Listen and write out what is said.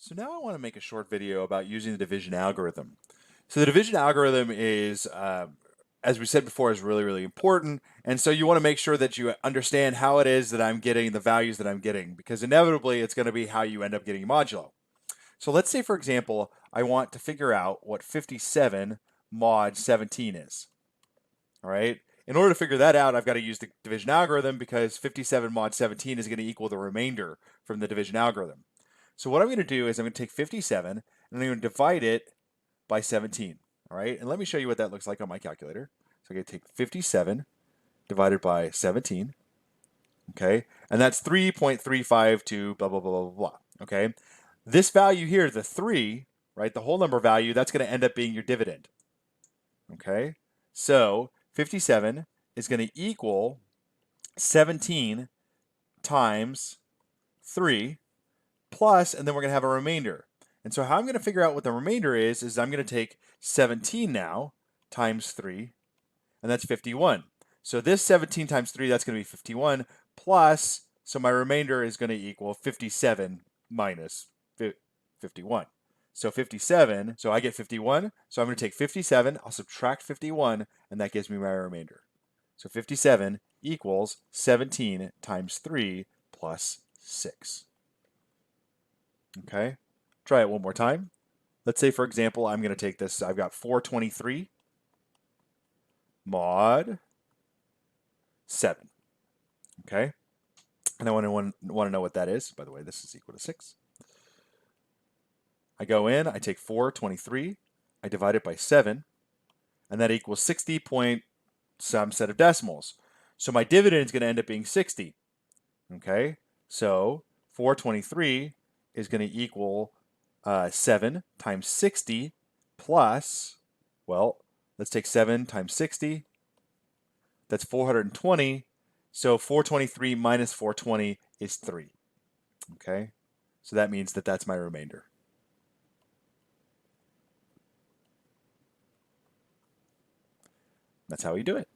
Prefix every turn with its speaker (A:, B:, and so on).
A: So now I want to make a short video about using the division algorithm. So the division algorithm is, as we said before, is really, really important. And so you want to make sure that you understand how it is that I'm getting the values that I'm getting, because inevitably it's going to be how you end up getting modulo. So let's say, for example, I want to figure out what 57 mod 17 is. All right. In order to figure that out, I've got to use the division algorithm because 57 mod 17 is going to equal the remainder from the division algorithm. So what I'm going to do is I'm going to take 57 and I'm going to divide it by 17. All right. And let me show you what that looks like on my calculator. So I'm going to take 57 divided by 17. Okay. And that's 3.352 blah, blah, blah, blah, blah. Okay. This value here, the 3, right, the whole number value, that's going to end up being your dividend. Okay. So 57 is going to equal 17 times 3 plus, and then we're going to have a remainder. And so how I'm going to figure out what the remainder is I'm going to take 17 now times 3, and that's 51. So this 17 times 3, that's going to be 51, plus, so my remainder is going to equal 57 minus 51. So 57, so I get 51, so I'm going to take 57, I'll subtract 51, and that gives me my remainder. So 57 equals 17 times 3 plus 6. Okay, try it one more time. Let's say, for example, I'm going to take this. I've got 423 mod 7. Okay, and I want to know what that is. By the way, this is equal to 6. I go in, I take 423, I divide it by 7, and that equals 60 point some set of decimals. So my dividend is going to end up being 60. Okay, so 423 is going to equal 7 times 60 plus, well, let's take 7 times 60. That's 420. So 423 minus 420 is 3. Okay, so that means that that's my remainder. That's how we do it.